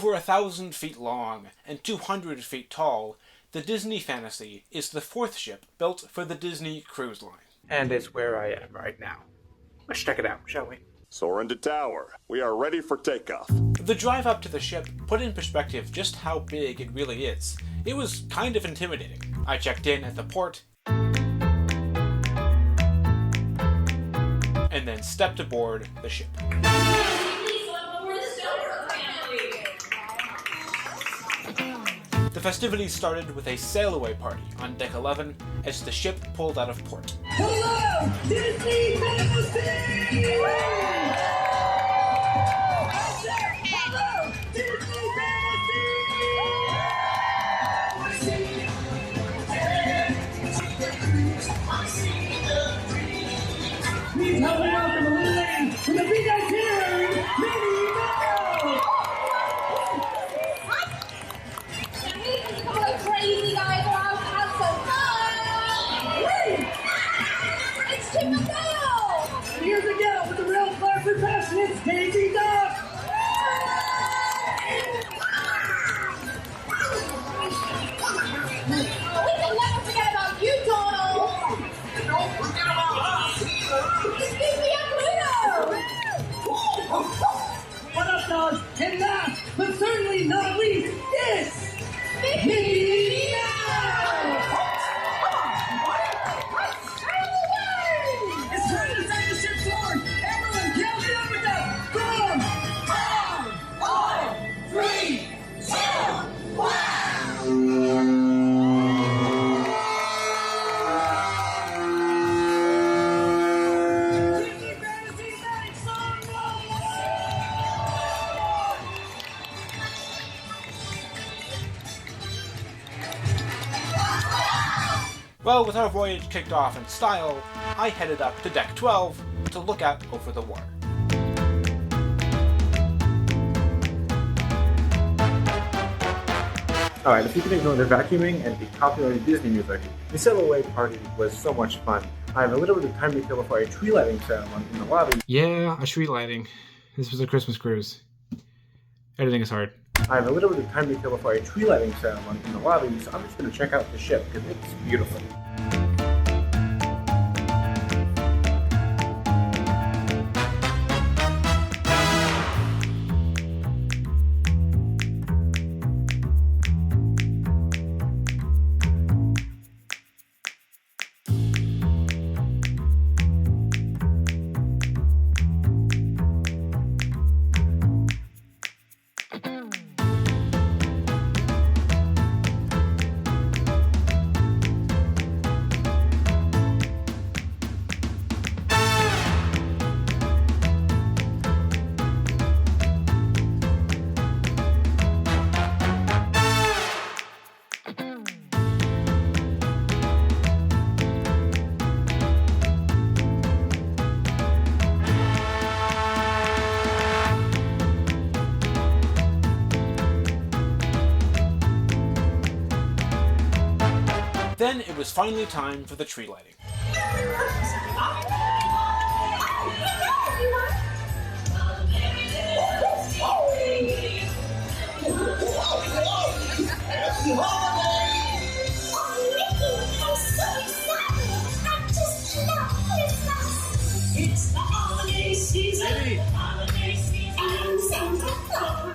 Over 1,000 feet long and 200 feet tall, the Disney Fantasy is the fourth ship built for the Disney Cruise Line. And it's where I am right now. Let's check it out, shall we? Soarin to tower. We are ready for takeoff. The drive up to the ship put in perspective just how big it really is. It was kind of intimidating. I checked in at the port, and then stepped aboard the ship. The festivities started with a Sailaway party on deck 11 as the ship pulled out of port. Hello, Disney Fantasy! Hello, Disney Fantasy! Please help me welcome a little lady from the big itinerary, Minnie Mouse! Crazy guys are out to have some fun! It's Chip and Dale! Here's a gal with a real class and passion, it's Daisy Duck! We can never forget about you, Donald! And don't forget about us either! Excuse me, I'm Pluto! What up, dogs? And last, but certainly not least, it's Mickey Mouse! It's time to take the ship forward! Everyone, count me up with that! From 5, 4, 3, 2, 1! Disney Fantasy Night Song Well, with our voyage kicked off in style, I headed up to deck 12 to look out over the water. Alright, if you can ignore the vacuuming and the popular Disney music, the Sailaway party was so much fun. I have a little bit of time to kill before a tree lighting ceremony in the lobby. Yeah, a tree lighting. This was a Christmas cruise. Editing is hard. I have a little bit of time to kill before a tree lighting ceremony in the lobby, so I'm just going to check out the ship because it's beautiful. Then it was finally time for the tree lighting. It's the holiday season! Holiday season! And Santa Claus!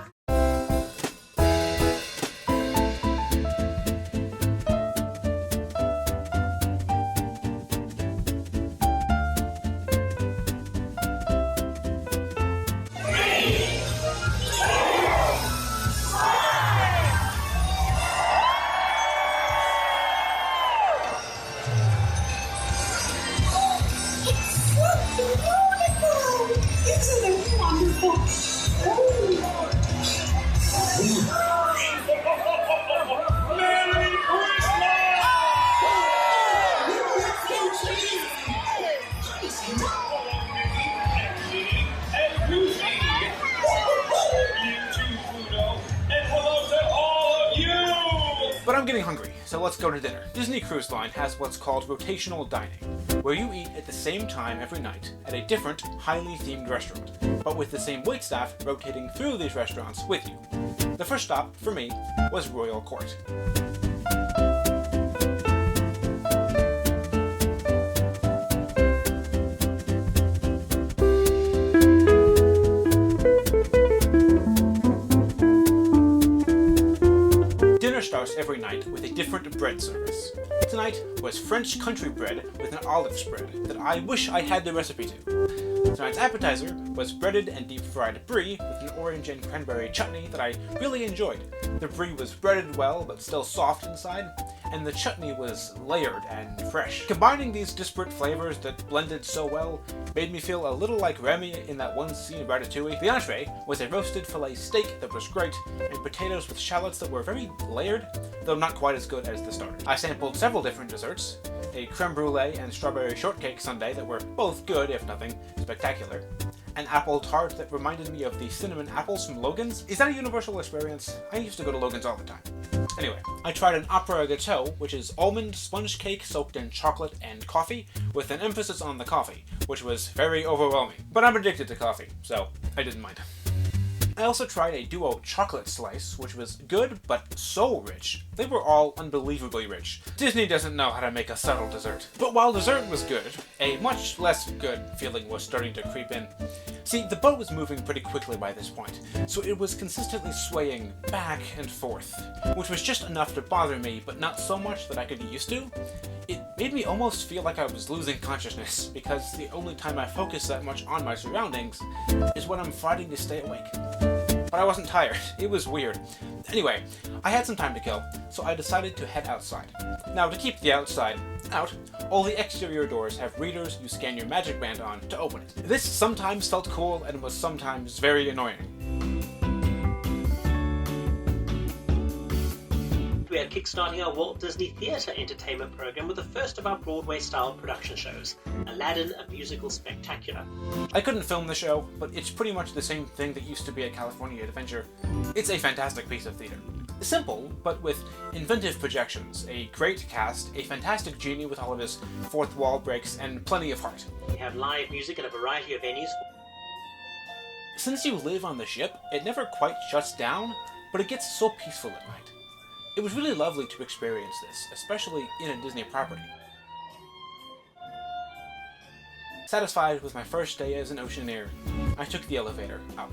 But I'm getting hungry, so let's go to dinner. Disney Cruise Line has what's called rotational dining, where you eat at the same time every night at a different, highly themed restaurant, but with the same waitstaff rotating through these restaurants with you. The first stop, for me, was Royal Court. Starts every night with a different bread service. Tonight was French country bread with an olive spread that I wish I had the recipe to. Tonight's appetizer was breaded and deep-fried brie with an orange and cranberry chutney that I really enjoyed. The brie was breaded well but still soft inside, and the chutney was layered and fresh. Combining these disparate flavors that blended so well made me feel a little like Remy in that one scene in Ratatouille. The entree was a roasted filet steak that was great, and potatoes with shallots that were very layered, though not quite as good as the starter. I sampled several different desserts, a creme brulee and strawberry shortcake sundae that were both good, if nothing spectacular, an apple tart that reminded me of the cinnamon apples from Logan's. Is that a universal experience? I used to go to Logan's all the time. Anyway, I tried an opera gâteau, which is almond sponge cake soaked in chocolate and coffee, with an emphasis on the coffee, which was very overwhelming. But I'm addicted to coffee, so I didn't mind. I also tried a duo chocolate slice, which was good, but so rich. They were all unbelievably rich. Disney doesn't know how to make a subtle dessert. But while dessert was good, a much less good feeling was starting to creep in. See, the boat was moving pretty quickly by this point, so it was consistently swaying back and forth, which was just enough to bother me, but not so much that I could get used to. It made me almost feel like I was losing consciousness, because the only time I focus that much on my surroundings is when I'm fighting to stay awake. But I wasn't tired. It was weird. Anyway, I had some time to kill, so I decided to head outside. Now, to keep the outside out, all the exterior doors have readers you scan your magic band on to open it. This sometimes felt cool and was sometimes very annoying. We are kickstarting our Walt Disney Theatre entertainment program with the first of our Broadway-style production shows, Aladdin, a musical spectacular. I couldn't film the show, but it's pretty much the same thing that used to be a California Adventure. It's a fantastic piece of theater. Simple, but with inventive projections, a great cast, a fantastic genie with all of his fourth wall breaks, and plenty of heart. We have live music at a variety of venues. Since you live on the ship, it never quite shuts down, but it gets so peaceful at night. It was really lovely to experience this, especially in a Disney property. Satisfied with my first day as an Oceaneer, I took the elevator up.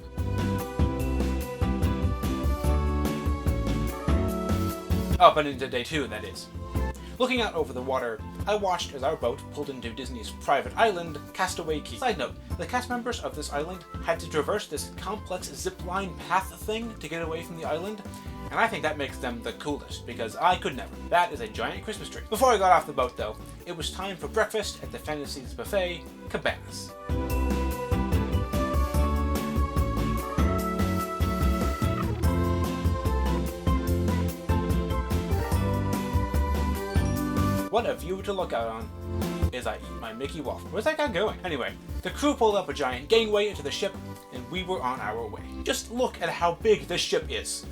Up and into day 2, that is. Looking out over the water, I watched as our boat pulled into Disney's private island, Castaway Cay. Side note, the cast members of this island had to traverse this complex zipline path thing to get away from the island, and I think that makes them the coolest, because I could never. That is a giant Christmas tree. Before I got off the boat, though, it was time for breakfast at the Fantasies Buffet, Cabanas. What a view to look out on as I eat my Mickey waffle. Where's that guy going? Anyway, the crew pulled up a giant gangway into the ship, and we were on our way. Just look at how big this ship is.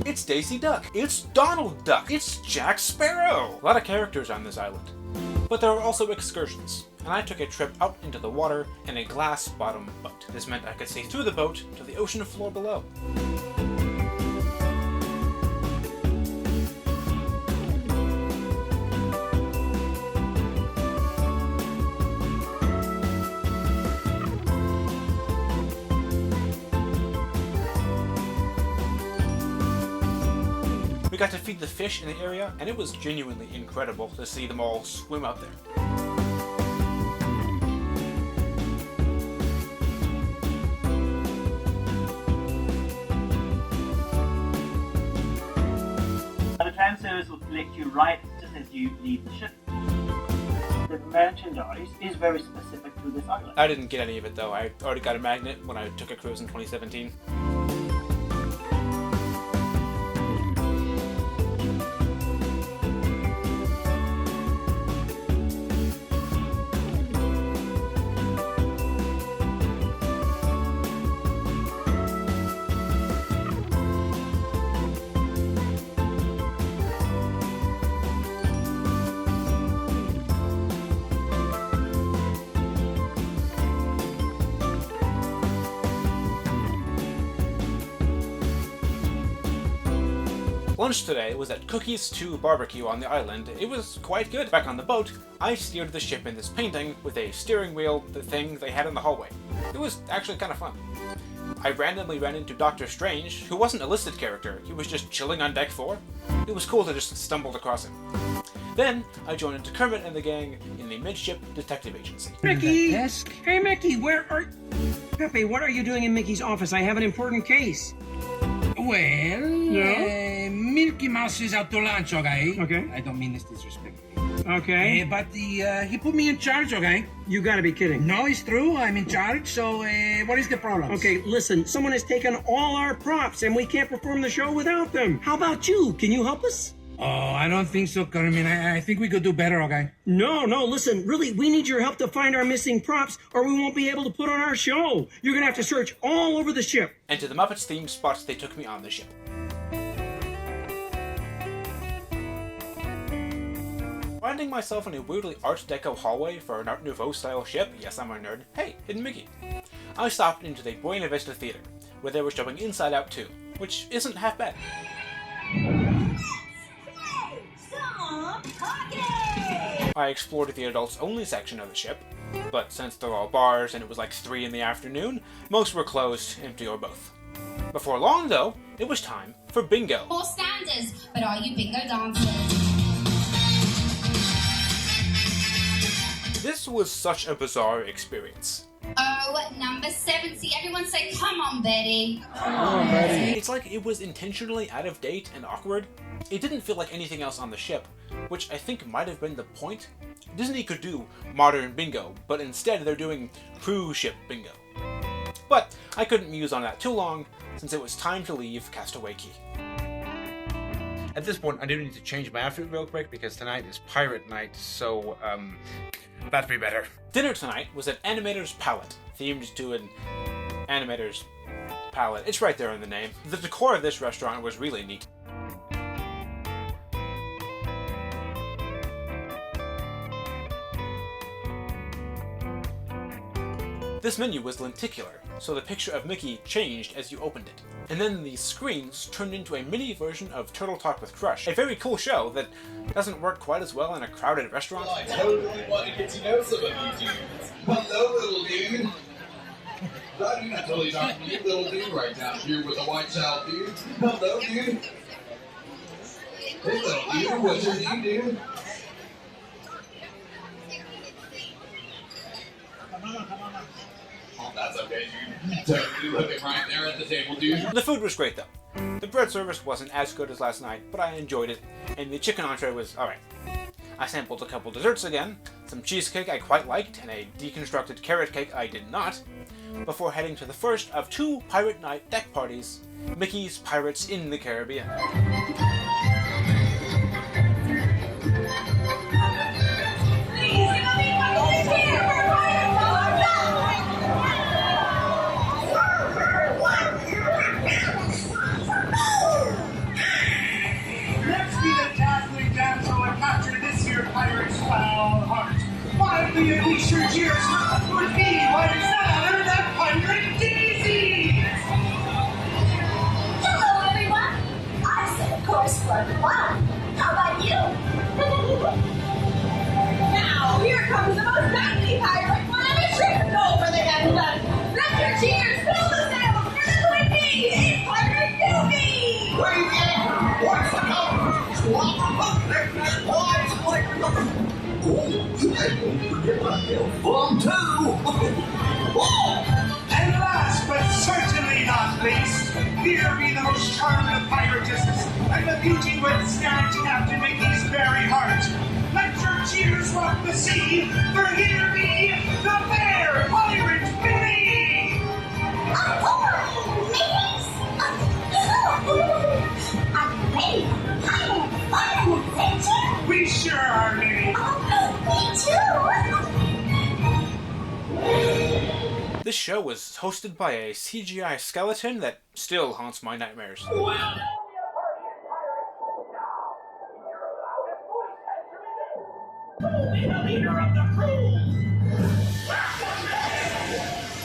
It's Daisy Duck. It's Donald Duck. It's Jack Sparrow. A lot of characters on this island. But there are also excursions, and I took a trip out into the water in a glass-bottom boat. This meant I could see through the boat to the ocean floor below. We got to feed the fish in the area, and it was genuinely incredible to see them all swim out there. The tram service will collect you right just as you leave the ship. The merchandise is very specific to this island. I didn't get any of it though. I already got a magnet when I took a cruise in 2017. Lunch today was at Cookies 2 Barbecue on the island. It was quite good. Back on the boat, I steered the ship in this painting with a steering wheel, the thing they had in the hallway. It was actually kind of fun. I randomly ran into Dr. Strange, who wasn't a listed character, he was just chilling on deck 4. It was cool to just stumble across him. Then, I joined into Kermit and the gang in the Midship Detective Agency. Mickey! Desk? Hey, Mickey, where are... Pepe, what are you doing in Mickey's office? I have an important case. Well, Milky Mouse is out to lunch, okay? Okay. I don't mean this disrespectfully. Okay. But he put me in charge, okay? You gotta be kidding. No, it's true. I'm in charge, so what is the problem? Okay, listen, someone has taken all our props and we can't perform the show without them. How about you? Can you help us? Oh, I don't think so, Carmen. I think we could do better, okay? No, listen, really, we need your help to find our missing props or we won't be able to put on our show. You're gonna have to search all over the ship. And to the Muppets themed spots they took me on the ship. Finding myself in a weirdly Art Deco hallway for an Art Nouveau style ship, yes I'm a nerd, hey, Hidden Mickey. I stopped into the Buena Vista Theater, where they were showing Inside Out 2, which isn't half bad. I explored the adults only section of the ship, but since they're all bars and it was like 3 in the afternoon, most were closed, empty or both. Before long though, it was time for bingo. For standards, but are you bingo dancers? This was such a bizarre experience. Oh, number 70. Everyone say, come on, Betty. It's like it was intentionally out of date and awkward. It didn't feel like anything else on the ship, which I think might have been the point. Disney could do modern bingo, but instead they're doing cruise ship bingo. But I couldn't muse on that too long, since it was time to leave Castaway Cay. At this point, I do need to change my outfit real quick because tonight is pirate night, so, that'd be better. Dinner tonight was at Animator's Palette, themed to an Animator's Palette. It's right there in the name. The decor of this restaurant was really neat. This menu was lenticular, so the picture of Mickey changed as you opened it. And then the screens turned into a mini version of Turtle Talk with Crush, a very cool show that doesn't work quite as well in a crowded restaurant. I totally want to get to know some of you dudes. Hello, little dude. I'm totally talking to you, little dude, right down here with a white child, dude. Hello, dude. Hey, little dude, what's your name, dude? Oh, that's okay, dude. Totally looking right there at the table, dude. The food was great though. The bread service wasn't as good as last night, but I enjoyed it, and the chicken entree was alright. I sampled a couple desserts again, some cheesecake I quite liked, and a deconstructed carrot cake I did not, before heading to the first of 2 Pirate Night deck parties, Mickey's Pirates in the Caribbean. Finally, unleash your cheers with me, what is that? That pirate daisy! Hello, everyone. I said, of course, for fun. How about you? Now, here comes the most knightly pirate on a mission. Go for the heaven. Let your cheers fill the sails for the Quickie. It's Pirate Doobie! Wait, what's the number? Bomb 2! And last but certainly not least, here be the most charming of piratesses and the beauty with scant Captain Mickey's very heart. Let your cheers rock the sea, for here be the fair Pirate Billy! Ahoy, mates! Are you ready for pirate fun and adventure? We sure are, Minnie. Me too! This show was hosted by a CGI skeleton that still haunts my nightmares. Be the leader of the crew!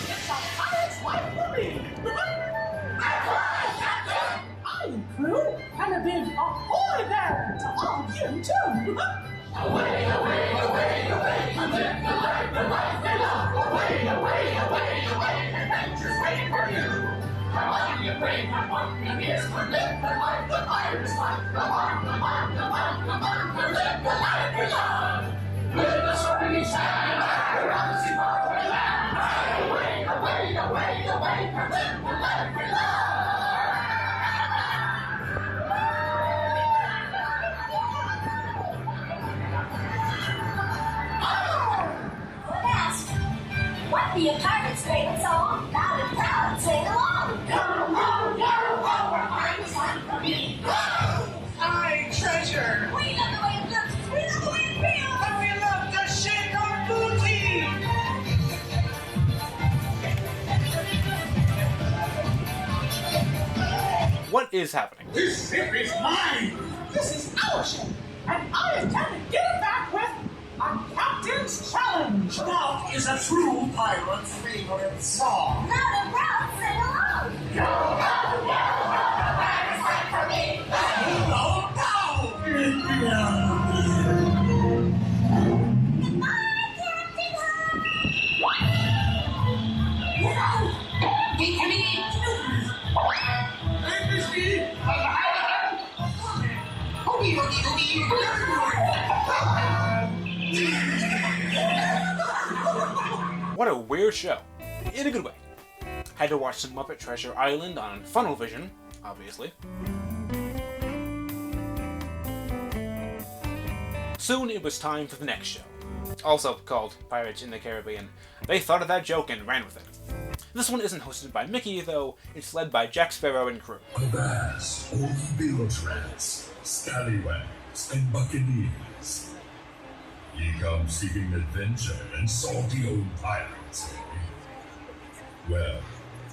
It's a pirate's life for me! I'm crew, and bid ahoy there to all of you too. Away, away, away, away, to live the life that life belongs. Away, away, away, away, adventures wait for you. Come on, you brave, come on, you ears, for live the life the pirates want. Come on, come on, come on, come on, for live the life we love. With the sword each hand, our arms in our land. Away, away, away, away, for live the life we love. What be a pirate's favorite song? Loud and proud, sing along. Yo, ho, yo, ho, we're pirates like for me. I treasure. We love the way it looks, we love the way it feels. And we love to shake our booty. What is happening? This ship is mine. This is our ship. And I intend to give it back with a captain's challenge. That is a true pirate's favorite song. Loud and proud, sing along. Yo, ho, yo, ho, pirates like for me. No, no. Goodbye, Captain Hook. We can be What a weird show. In a good way. Had to watch some Muppet Treasure Island on Funnel Vision, obviously. Soon it was time for the next show, also called Pirates in the Caribbean. They thought of that joke and ran with it. This one isn't hosted by Mickey, though. It's led by Jack Sparrow and crew. Avast, all bilge rats, scallywags, and buccaneers. Ye come seeking adventure and salty old pirates, eh? Well,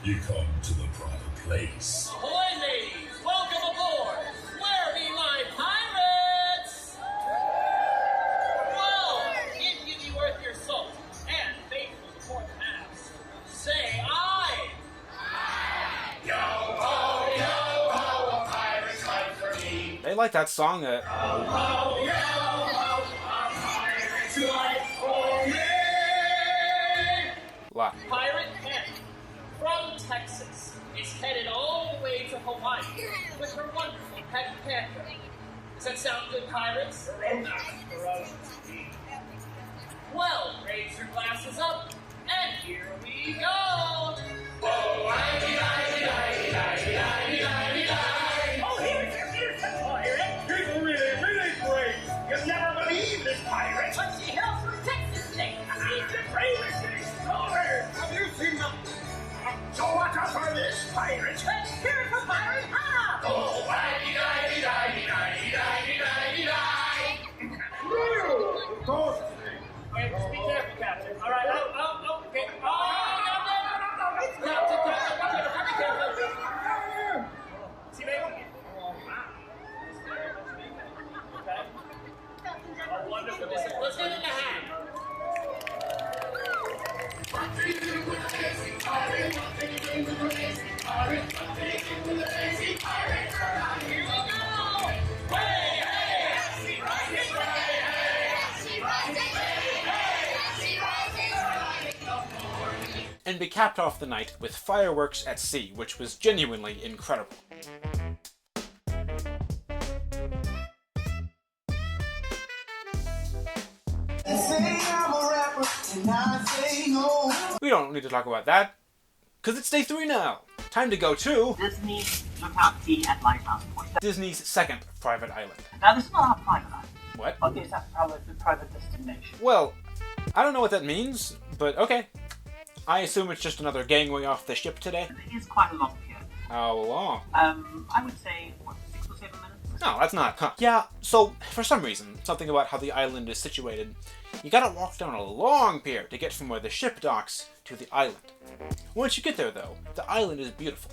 ye come to the proper place. Ahoy, ladies! Welcome aboard! Where be my pirates? Well, if you be worth your salt and faithful to port the mass, say aye! Yo ho, yo ho, a pirate's life for me. They like that song. Yo ho, yo ho, a pirate's life for me. Lot. Pirate Pen from Texas is headed all the way to Hawaii with her wonderful pet panther. Does that sound good, pirates? Well, raise your glasses up, and here we go! Oh, here's really, really great. You'll never believe this pirate. But she hails from Texas State. He's the bravest explorer. Have you seen them? So watch out for this pirate. Let's hear it for Pirate Hannah! Oh, Be careful, Captain. All right, okay. Captain, be careful. See, baby? Okay. A wonderful discipline. Let's get in the hang. Here we go! Hey, And we capped off the night with fireworks at sea, which was genuinely incredible. We don't need to talk about that, because it's day 3 now. Time to go to Disney's Lookout Key at Lighthouse Point. Disney's second private island. Now, this is not a private island. What? Okay, it's a private destination. Well, I don't know what that means, but okay. I assume it's just another gangway off the ship today. It is quite a long period. How long? I would say, 6 or 7 minutes? No, that's not. Huh. Yeah, so, for some reason, something about how the island is situated, you gotta walk down a long pier to get from where the ship docks to the island. Once you get there, though, the island is beautiful.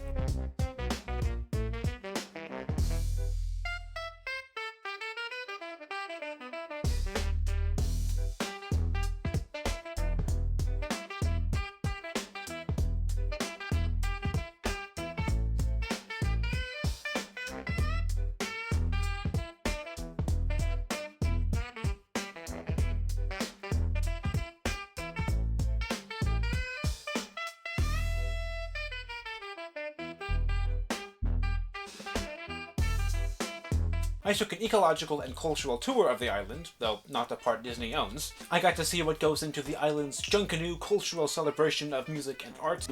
I took an ecological and cultural tour of the island, though not the part Disney owns. I got to see what goes into the island's Junkanoo cultural celebration of music and art.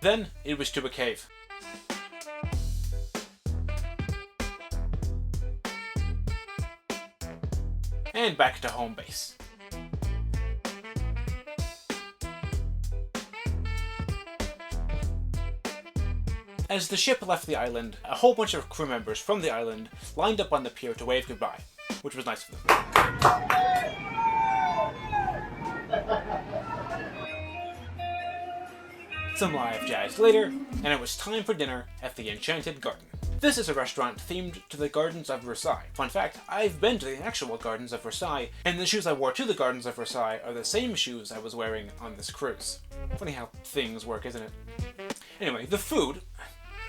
Then, it was to a cave. And back to home base. As the ship left the island, a whole bunch of crew members from the island lined up on the pier to wave goodbye, which was nice of them. Some live jazz later, and it was time for dinner at the Enchanted Garden. This is a restaurant themed to the Gardens of Versailles. Fun fact, I've been to the actual Gardens of Versailles, and the shoes I wore to the Gardens of Versailles are the same shoes I was wearing on this cruise. Funny how things work, isn't it? Anyway, the food.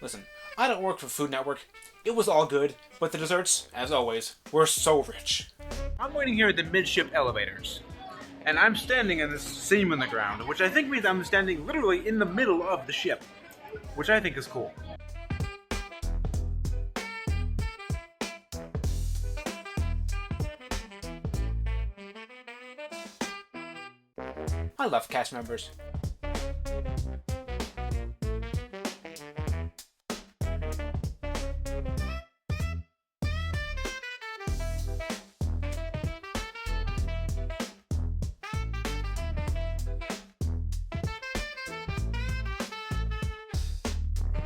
Listen, I don't work for Food Network. It was all good, but the desserts, as always, were so rich. I'm waiting here at the midship elevators, and I'm standing in this seam in the ground, which I think means I'm standing literally in the middle of the ship, which I think is cool. I love cast members.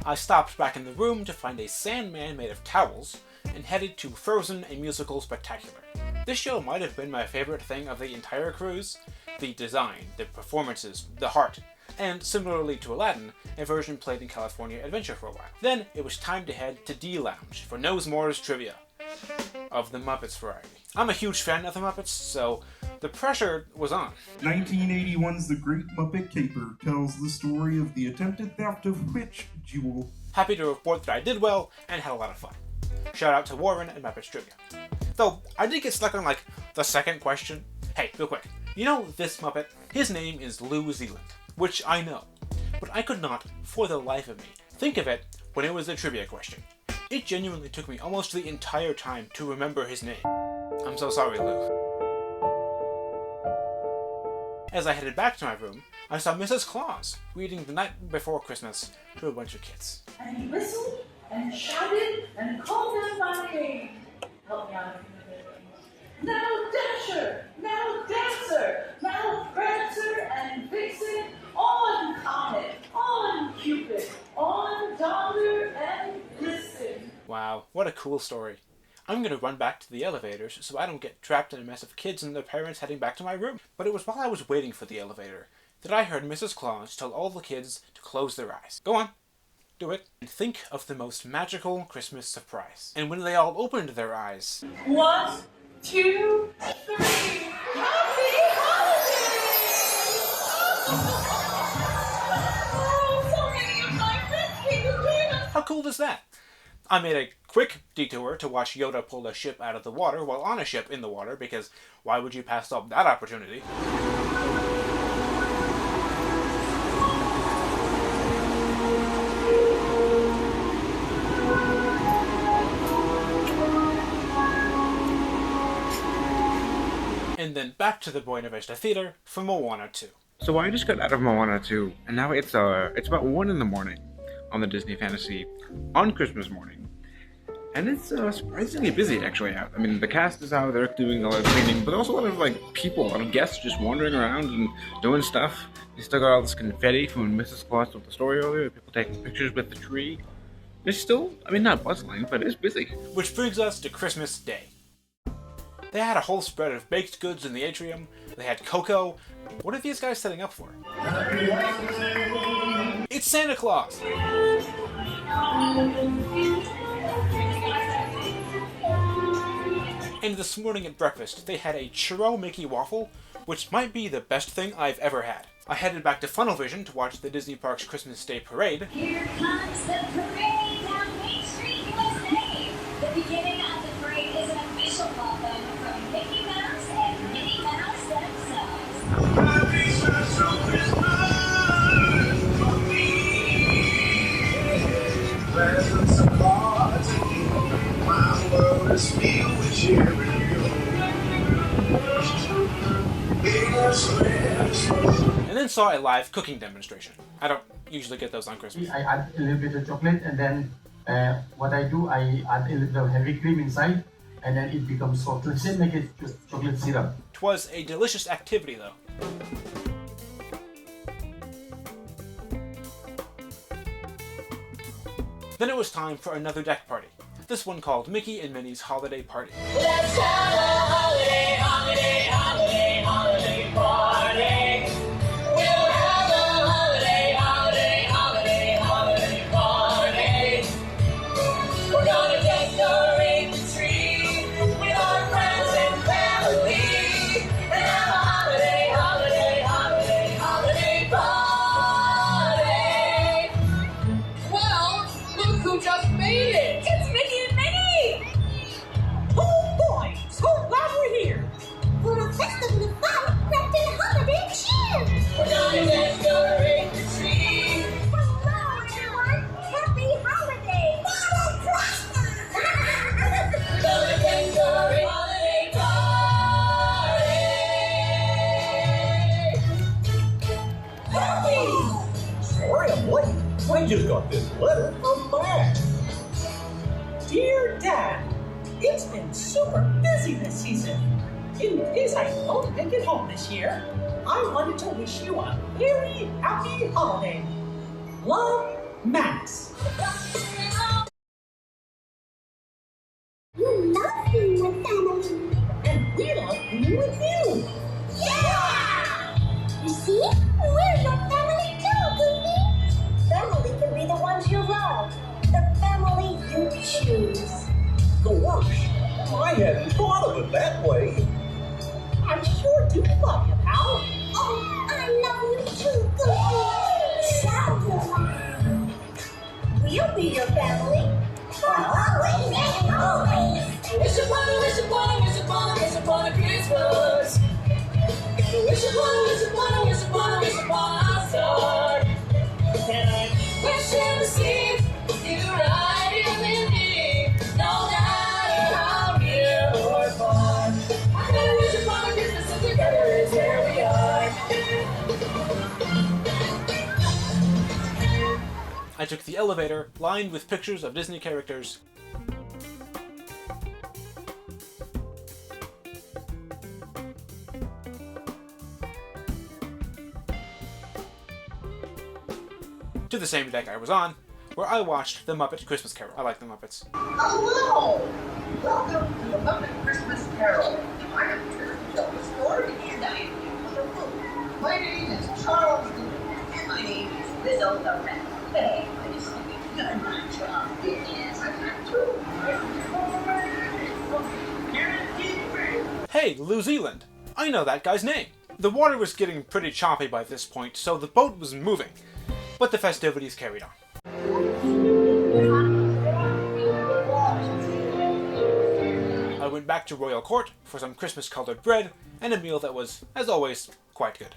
I stopped back in the room to find a Sandman made of towels, and headed to Frozen, a Musical Spectacular. This show might have been my favorite thing of the entire cruise. The design, the performances, the heart, and similarly to Aladdin, a version played in California Adventure for a while. Then it was time to head to D Lounge for Knows More's trivia of the Muppets variety. I'm a huge fan of the Muppets, so the pressure was on. 1981's The Great Muppet Caper tells the story of the attempted theft of which jewel? Happy to report that I did well and had a lot of fun. Shout out to Warren and Muppets Trivia. Though, I did get stuck on, the second question. Hey, real quick. You know this Muppet? His name is New Zealand, which I know. But I could not, for the life of me, think of it when it was a trivia question. It genuinely took me almost the entire time to remember his name. I'm so sorry, Lou. As I headed back to my room, I saw Mrs. Claus reading The Night Before Christmas to a bunch of kids. And he whistled and shouted and called them by name. Help me out. Now Dasher, now Dancer, now Prancer and Vixen, on Comet, on Cupid, on Donder and Blitzen. Wow, what a cool story. I'm gonna run back to the elevators so I don't get trapped in a mess of kids and their parents heading back to my room. But it was while I was waiting for the elevator that I heard Mrs. Claus tell all the kids to close their eyes. Go on, do it. And think of the most magical Christmas surprise. And when they all opened their eyes... 1, 2, 3, happy holidays! Oh, so many of my friends came to join us. How cool is that? I made a quick detour to watch Yoda pull a ship out of the water while on a ship in the water, because why would you pass up that opportunity? And then back to the Buena Vista Theater for Moana 2. So I just got out of Moana 2, and now it's about 1 in the morning on the Disney Fantasy on Christmas morning. And it's surprisingly busy actually out. I mean, the cast is out there doing a lot of cleaning, but also a lot of people, a lot of guests just wandering around and doing stuff. They still got all this confetti from when Mrs. Claus told the story earlier, people taking pictures with the tree. It's still, not bustling, but it's busy. Which brings us to Christmas Day. They had a whole spread of baked goods in the atrium. They had cocoa. What are these guys setting up for? It's Santa Claus! And this morning at breakfast, they had a churro Mickey waffle which might be the best thing I've ever had. I headed back to Funnel Vision to watch the Disney Parks Christmas Day Parade. Here comes the parade down Main Street, USA. The beginning of the parade is an official welcome from Mickey Mouse and Minnie Mouse themselves. Happy special Christmas for me. Presents of cards and you. My world is filled with cheer and And then saw a live cooking demonstration. I don't usually get those on Christmas. I add a little bit of chocolate, and then what I do, I add a little heavy cream inside, and then it becomes chocolate. Same like it's just chocolate syrup. 'Twas a delicious activity, though. Then it was time for another deck party. This one called Mickey and Minnie's Holiday Party. let's have a holiday, holiday, holiday, holiday party. We'll have a holiday, holiday, holiday, holiday party. We're gonna decorate the tree with our friends and family and have a holiday, holiday, holiday, holiday party. Well, look who just made it! It's Mickey and Minnie! Oh boy! So glad we're here! For a festival of fun wrapped in holiday cheer! We're gonna decorate the tree. Hello, everyone! Happy holidays! Merry Christmas! We're gonna decorate holiday party. Sorry I'm late. I just got this letter from Matt. Dear Dad, it's been super busy this season. In case I don't make it home this year, I wanted to wish you a very happy holiday. Love, Max. You love being with family! And we love being with you. Yeah! You see? We're your family too, Goofy! Family can be the ones you love. The family you choose. Gosh, I hadn't thought of it that way. I sure do love you, pal. Oh, I love you too, Goofy! We'll be your family. For always and always! Wish upon a wish upon a wish upon a wish upon a Christmas. Wish upon a wish upon a wish upon a wish upon a star. And I wish and receive you right here with me, no matter how near or far. I gotta wish upon a Christmas and together is where we are. I took the elevator, lined with pictures of Disney characters. To the same deck I was on, where I watched The Muppet Christmas Carol. I like the Muppets. Hello! Welcome to the Muppet Christmas Carol. I am Jonas Ford, and I am your wonderful. My name is Charles Goodman, and my name is Lizzo the Rat. Hey, I just think it's good my job. Yes, I've got two. Hey, New Zealand! I know that guy's name! The water was getting pretty choppy by this point, so the boat was moving. But the festivities carried on. I went back to Royal Court for some Christmas-colored bread and a meal that was, as always, quite good.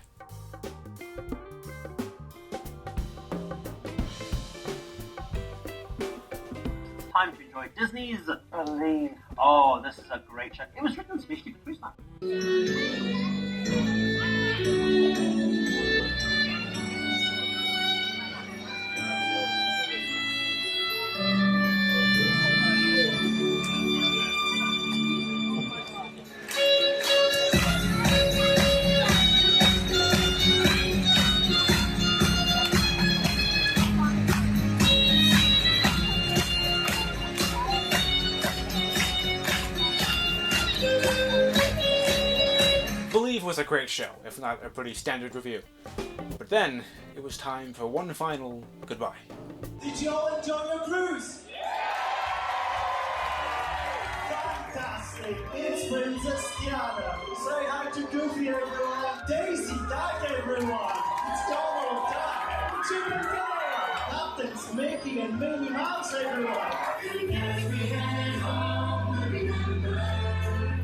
Time to enjoy Disney's Believe. Oh, this is a great show. It was written especially for Christmas. Believe was a great show, if not a pretty standard review. But then, it was time for one final goodbye. Did you all enjoy your cruise? Fantastic! It's Princess Diana. Say hi to Goofy, everyone. Daisy Duck, everyone. It's Donald Duck. Chicken Fire. Captains Mickey and Minnie Mouse, everyone. As we head home, remember